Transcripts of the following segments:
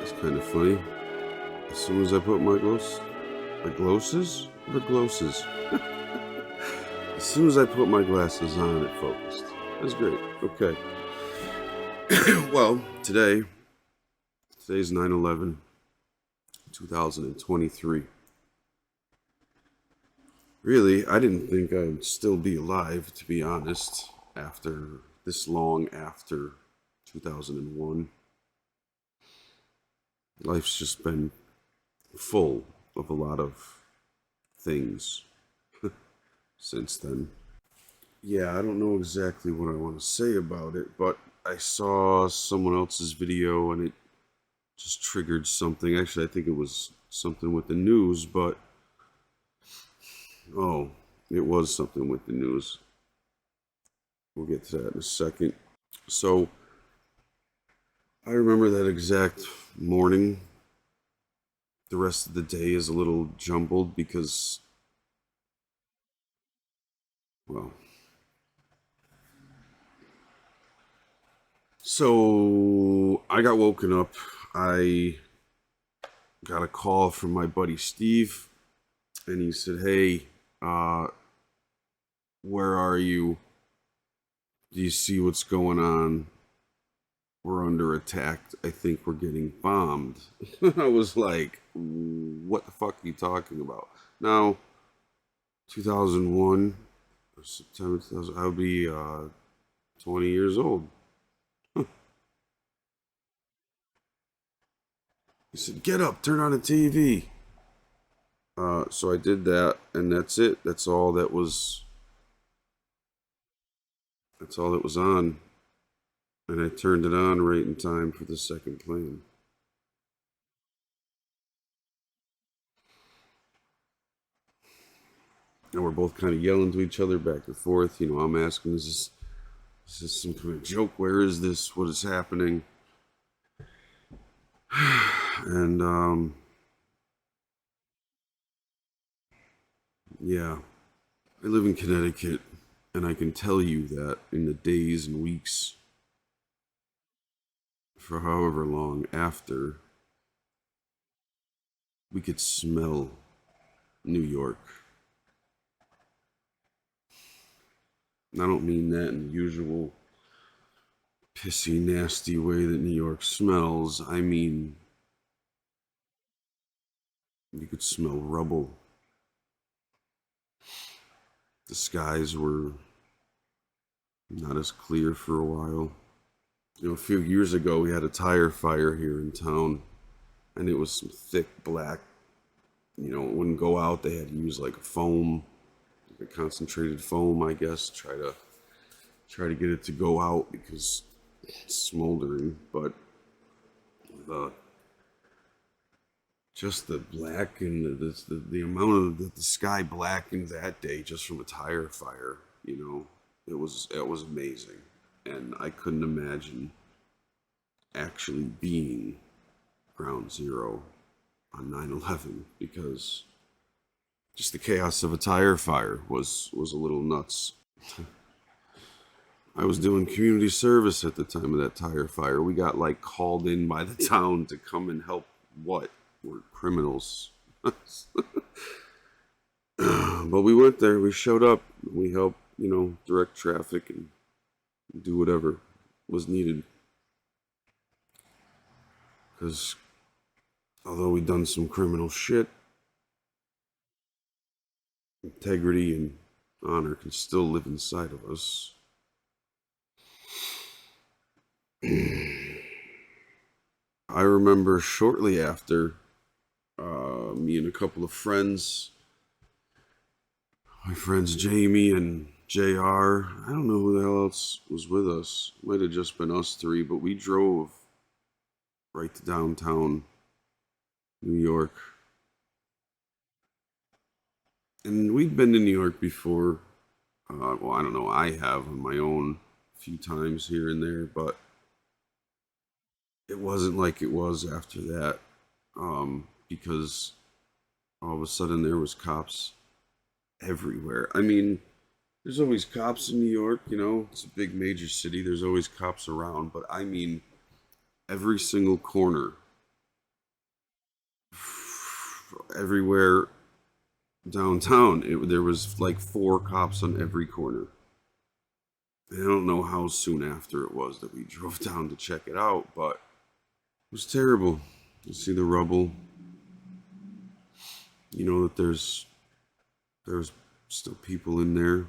That's kind of funny. As soon as I put my glosses? As soon as I put my glasses on, it focused. That's great. Okay. Well, today's 9/11, 2023. Really, I didn't think I'd still be alive, to be honest, after this long after 2001. Life's just been full of a lot of things since then. Yeah, I don't know exactly what I want to say about it, but I saw someone else's video and it just triggered something. Actually, I think it was something with the news, but oh, it was something with the news. We'll get to that in a second. So, I remember that exact morning. The rest of the day is a little jumbled because, well, so I got woken up. I got a call from my buddy Steve, and he said, "Hey, where are you? Do you see what's going on? We're under attack. I think we're getting bombed." I was like, "What the fuck are you talking about?" Now, 2001, September 2000, I would be 20 years old. He said, "Get up, turn on the TV." So I did that, and that's it. That's all that was. That's all that was on, and I turned it on right in time for the second plane. And we're both kind of yelling to each other back and forth. You know, I'm asking, is this some kind of joke? Where is this? What is happening? And yeah, I live in Connecticut, and I can tell you that in the days and weeks, for however long after, we could smell New York. And I don't mean that in the usual pissy, nasty way that New York smells. I mean, you could smell rubble. The skies were not as clear for a while. You know, a few years ago, we had a tire fire here in town, and it was some thick black. You know, it wouldn't go out. They had to use like a foam, like a concentrated foam, I guess, try to get it to go out because it's smoldering. But the just the black and the amount of the sky blackened that day just from a tire fire, you know, it was amazing, and I couldn't imagine actually being ground zero on 9/11 because just the chaos of a tire fire was a little nuts. I was doing community service at the time of that tire fire. We got like called in by the town to come and help. What? We're criminals. But we went there. We showed up. We helped, you know, direct traffic and do whatever was needed. Because although we done some criminal shit, integrity and honor can still live inside of us. I remember shortly after, me and a couple of friends, my friends Jamie and JR, I don't know who the hell else was with us. Might have just been us three, but we drove right to downtown New York. And we'd been to New York before. Well, I don't know, I have on my own a few times here and there, but it wasn't like it was after that, because all of a sudden there was cops everywhere. I mean, there's always cops in New York, you know, it's a big major city, there's always cops around, but I mean, every single corner, everywhere downtown. There was like 4 cops on every corner. And I don't know how soon after it was that we drove down to check it out, but it was terrible. You see the rubble. You know that there's still people in there.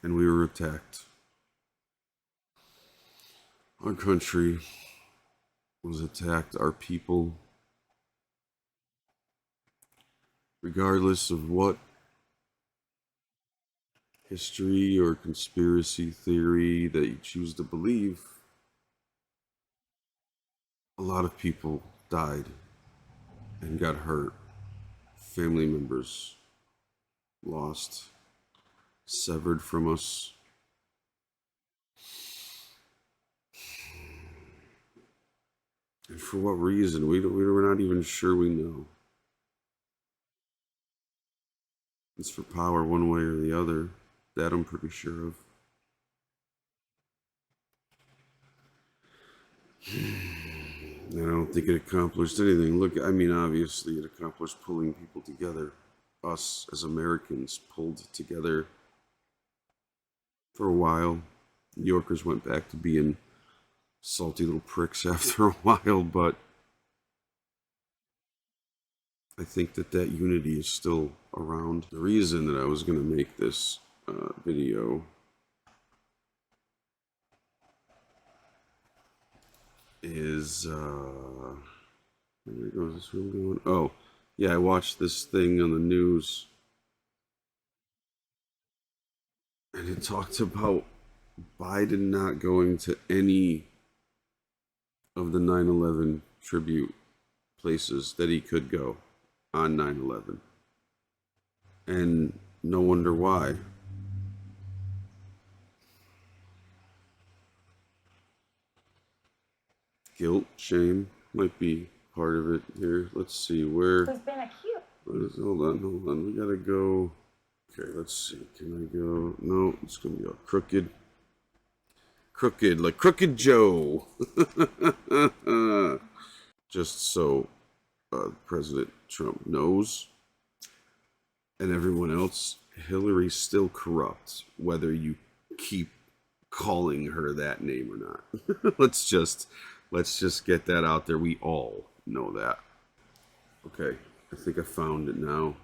And we were attacked. Our country was attacked. Our people, regardless of what history or conspiracy theory that you choose to believe, a lot of people died and got hurt. Family members lost, severed from us. And for what reason? We're not even sure we know. It's for power one way or the other. That I'm pretty sure of. I don't think it accomplished anything. Look, I mean, obviously it accomplished pulling people together. Us as Americans pulled together for a while. New Yorkers went back to being salty little pricks after a while, but I think that unity is still around. The reason that I was going to make this video is, where goes this room going? Oh, yeah, I watched this thing on the news, and it talked about Biden not going to any of the 9/11 tribute places that he could go on 9/11. And no wonder why. Guilt, shame might be part of it here. Let's see where. Who's been accused? Hold on. We gotta go. Okay, let's see. Can I go? No, it's gonna be all crooked. Crooked, like Crooked Joe. Just so President Trump knows, and everyone else, Hillary's still corrupt, whether you keep calling her that name or not. let's just get that out there. We all know that. Okay, I think I found it now.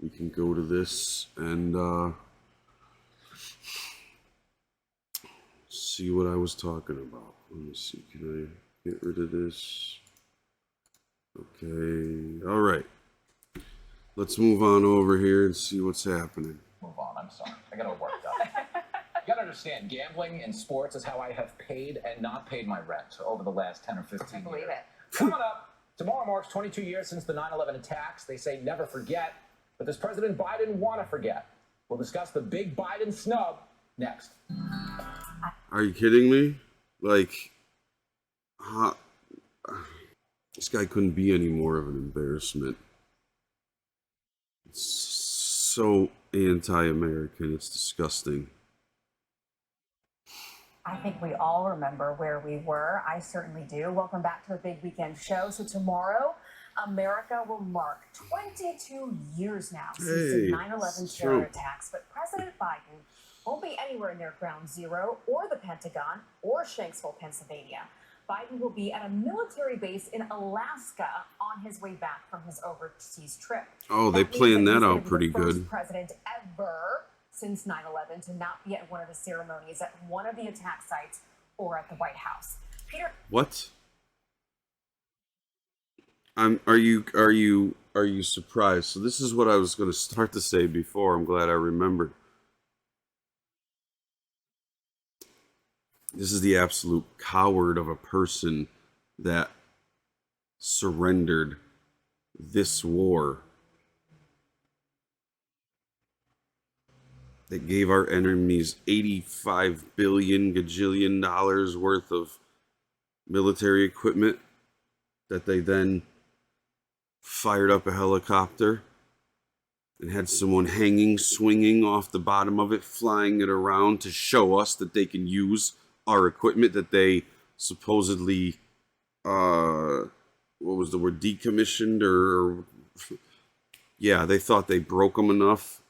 We can go to this and see what I was talking about. Let me see. Can I get rid of this? Okay. All right. Let's move on over here and see what's happening. Move on. I'm sorry. I got to work up. You got to understand, gambling in sports is how I have paid and not paid my rent over the last 10 or 15 years. I believe it. Coming up, tomorrow marks 22 years since the 9/11 attacks. They say never forget, but does President Biden want to forget? We'll discuss the big Biden snub next. Are you kidding me? Like, this guy couldn't be any more of an embarrassment. It's so anti-American. It's disgusting. I think we all remember where we were. I certainly do. Welcome back to the Big Weekend Show. So tomorrow, America will mark 22 years now since the 9/11 terror attacks. But President Biden won't be anywhere near Ground Zero or the Pentagon or Shanksville, Pennsylvania. Biden will be at a military base in Alaska on his way back from his overseas trip. Oh, they planned that out pretty good. First president ever since 9/11 to not be at one of the ceremonies at one of the attack sites or at the White House. Peter, what? Are you surprised? So this is what I was going to start to say before. I'm glad I remembered. This is the absolute coward of a person that surrendered this war, that gave our enemies $85 billion gajillion dollars worth of military equipment, that they then fired up a helicopter and had someone hanging, swinging off the bottom of it, flying it around to show us that they can use our equipment that they supposedly, what was the word, decommissioned or yeah, they thought they broke them enough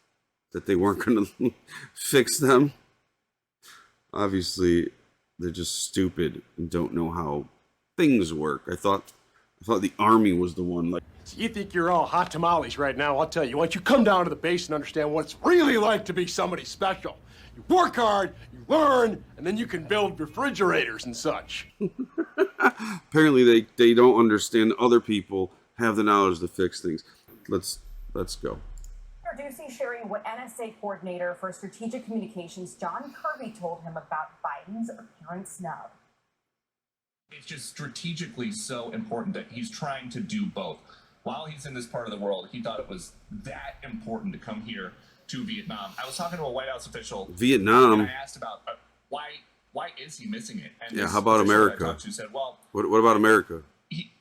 that they weren't going to fix them. Obviously, they're just stupid and don't know how things work. I thought the army was the one. Like, you think you're all hot tamales right now. I'll tell you, once you come down to the base and understand what it's really like to be somebody special, you work hard, you learn, and then you can build refrigerators and such. Apparently, they don't understand other people have the knowledge to fix things. Let's go. Introducing sharing what NSA coordinator for strategic communications John Kirby told him about Biden's appearance snub. It's just strategically so important that he's trying to do both. While he's in this part of the world, he thought it was that important to come here to Vietnam. I was talking to a White House official. Vietnam. And I asked about why is he missing it? And yeah, how about America? I talked to said, well, what about America?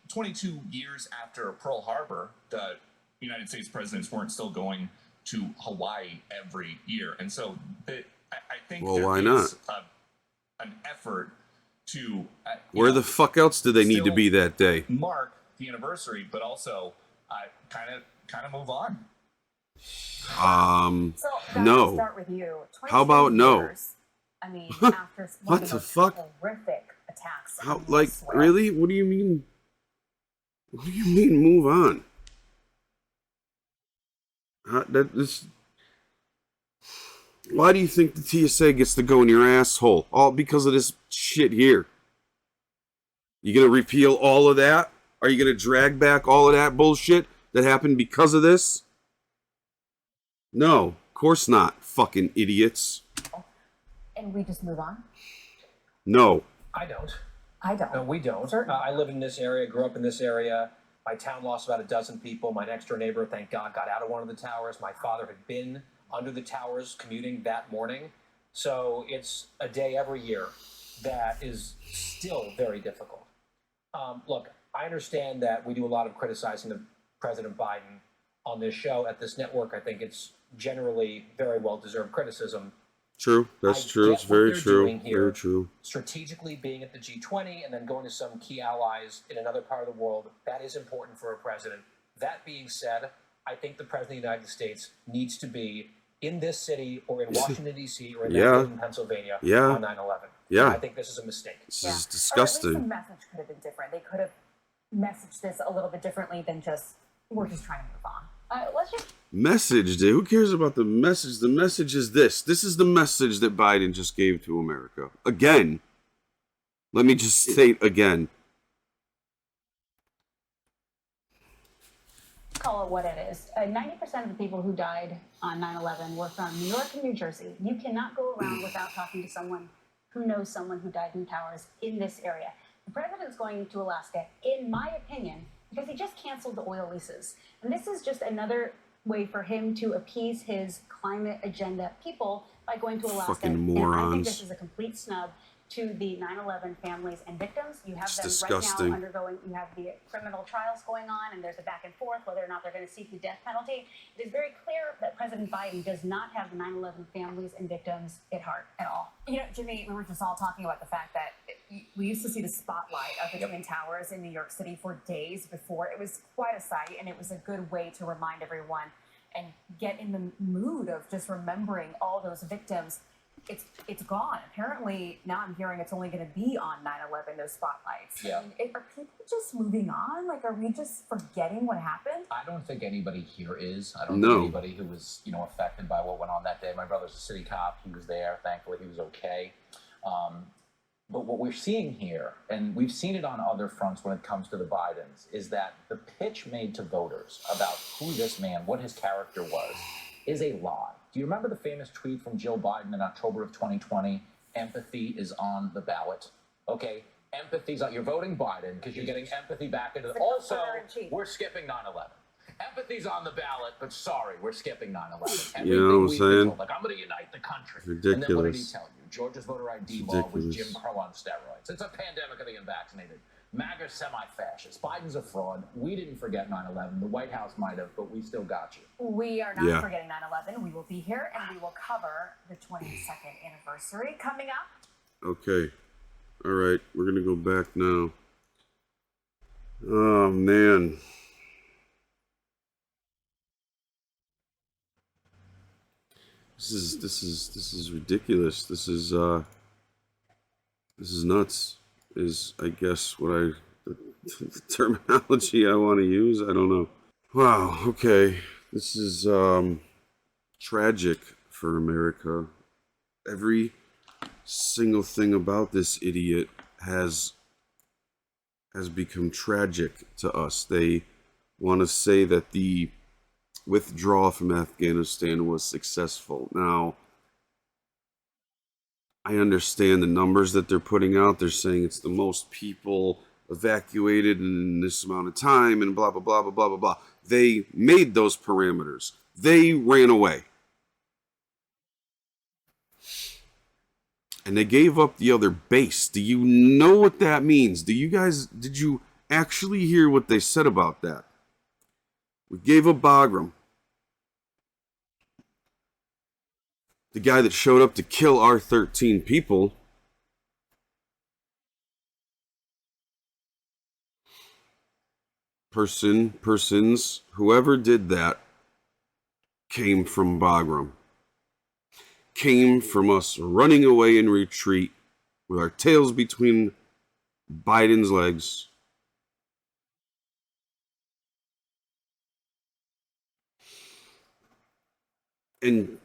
22 years after Pearl Harbor, the United States presidents weren't still going to Hawaii every year. And so I think why not? An effort to... Where the fuck else do they need to be that day? Mark the anniversary, but also kind of move on. So, no. Start with you. How about no? Years, I mean, after what the fuck? Horrific attacks. How, like, really? What do you mean? What do you mean move on? Why do you think the TSA gets to go in your asshole? All because of this shit here. You gonna repeal all of that? Are you gonna drag back all of that bullshit that happened because of this? No, of course not, fucking idiots. And we just move on? No. I don't. No, we don't. I live in this area, grew up in this area. My town lost about a dozen people. My next door neighbor, thank God, got out of one of the towers. My father had been under the towers commuting that morning. So it's a day every year that is still very difficult. Look, I understand that we do a lot of criticizing of President Biden on this show at this network. I think it's generally very well-deserved criticism. True. That's true. It's very true. Very true. Strategically being at the G20 and then going to some key allies in another part of the world, that is important for a president. That being said, I think the President of the United States needs to be in this city or in Washington, D.C. or in Pennsylvania on 9/11. Yeah. I think this is a mistake. This is disgusting. Or at least the message could have been different. They could have messaged this a little bit differently than just, we're just trying to move on. Let's just... Message, dude. Who cares about the message? The message is this. This is the message that Biden just gave to America. Again. Let me just state again. Call it what it is. 90% of the people who died on 9/11 were from New York and New Jersey. You cannot go around without talking to someone who knows someone who died in towers in this area. The president is going to Alaska, in my opinion, because he just canceled the oil leases. And this is just another way for him to appease his climate agenda people by going to Alaska. Fucking morons. And I think this is a complete snub to the 9/11 families and victims. You have It's them disgusting. right now undergoing, you have the criminal trials going on, and there's a back and forth whether or not they're going to seek the death penalty. It is very clear that President Biden does not have the 9/11 families and victims at heart at all. You know, Jimmy, we were just all talking about the fact that we used to see the spotlight of the Twin Towers in New York City for days before. It was quite a sight, and it was a good way to remind everyone and get in the mood of just remembering all those victims. It's gone. Apparently, now I'm hearing it's only going to be on 9/11, those spotlights. Yeah. I mean, are people just moving on? Like, are we just forgetting what happened? I don't think anybody here is. I don't No. think anybody who was, affected by what went on that day. My brother's a city cop. He was there. Thankfully, he was okay. But what we're seeing here, and we've seen it on other fronts when it comes to the Bidens, is that the pitch made to voters about who this man, what his character was, is a lie. Do you remember the famous tweet from Joe Biden in October of 2020? Empathy is on the ballot. Okay, empathy's on. You're voting Biden because you're getting empathy back into the. Also, we're skipping 9/11. Empathy's on the ballot, but sorry, we're skipping 9/11. You know what I'm saying? Like, I'm going to unite the country. Ridiculous. And then what did he tell you? Georgia's voter ID law was Ridiculous. Jim Crow on steroids. It's a pandemic of the unvaccinated. MAGA's semi-fascist. Biden's a fraud. We didn't forget 9/11. The White House might have, but we still got you. We are not Yeah. forgetting 9/11. We will be here and we will cover the 22nd anniversary coming up. Okay. All right. We're going to go back now. Oh, man. This is ridiculous. This is nuts. Is, I guess, the terminology I want to use. I don't know. Wow. Okay. This is tragic for America. Every single thing about this idiot has become tragic to us. They want to say that the withdrawal from Afghanistan was successful. Now, I understand the numbers that they're putting out. They're saying it's the most people evacuated in this amount of time and blah, blah, blah, blah, blah, blah, blah. They made those parameters. They ran away. And they gave up the other base. Do you know what that means? Did you actually hear what they said about that? We gave up Bagram. The guy that showed up to kill our 13 people. Persons, whoever did that came from Bagram. Came from us running away in retreat with our tails between Biden's legs. And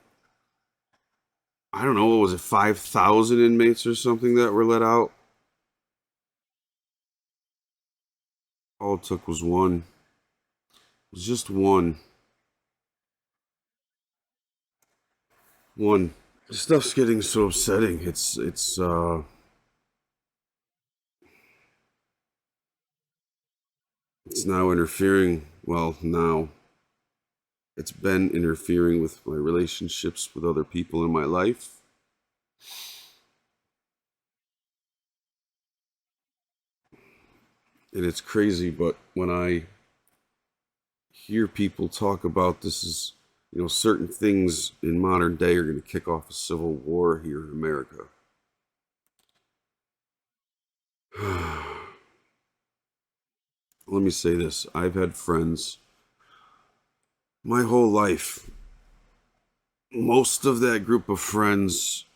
I don't know, what was it, 5,000 inmates or something that were let out? All it took was one. It was just one. One. This stuff's getting so upsetting. It's now interfering. Well, now. It's been interfering with my relationships with other people in my life. And it's crazy, but when I hear people talk about this is, certain things in modern day are going to kick off a civil war here in America. Let me say this. I've had friends my whole life. Most of that group of friends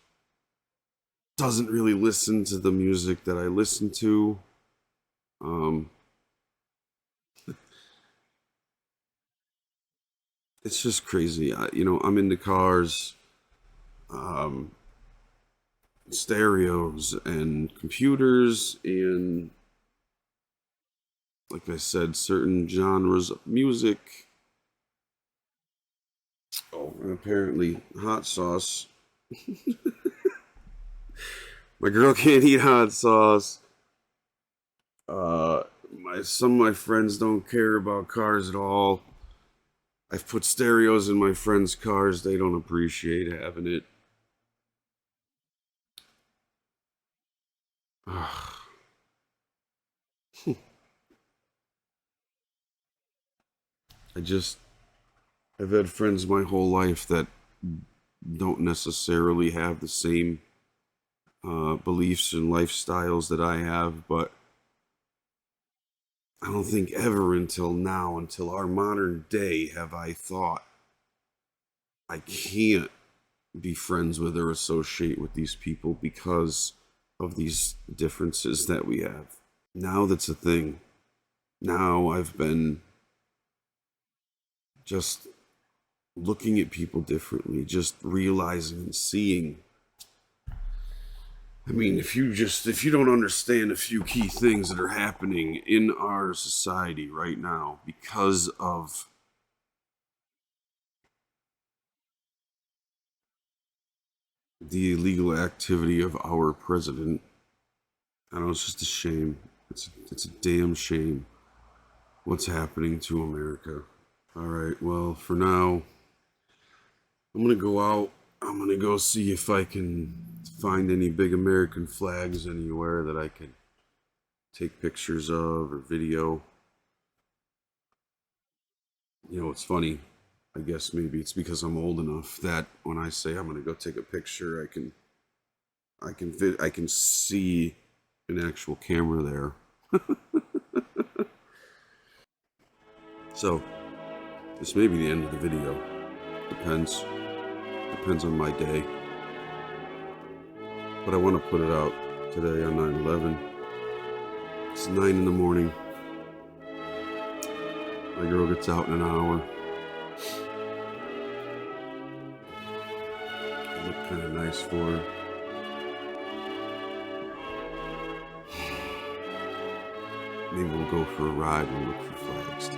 doesn't really listen to the music that I listen to. It's just crazy. I'm into cars, stereos, and computers, and like I said, certain genres of music. Oh, and apparently hot sauce. My girl can't eat hot sauce. Some of my friends don't care about cars at all. I've put stereos in my friends' cars. They don't appreciate having it. I've had friends my whole life that don't necessarily have the same beliefs and lifestyles that I have, but I don't think ever until now, until our modern day, have I thought I can't be friends with or associate with these people because of these differences that we have. Now that's a thing. Now I've been just looking at people differently, just realizing and seeing. I mean, if you don't understand a few key things that are happening in our society right now because of the illegal activity of our president, I know it's just a shame. It's a damn shame what's happening to America. All right, well, for now, I'm going to go out. I'm going to go see if I can find any big American flags anywhere that I can take pictures of or video. You know, it's funny. I guess maybe it's because I'm old enough that when I say I'm going to go take a picture, I can see an actual camera there. So, this may be the end of the video. Depends on my day. But I want to put it out today on 9/11. It's 9 in the morning. My girl gets out in an hour. I look kind of nice for her. Maybe we'll go for a ride and look for flags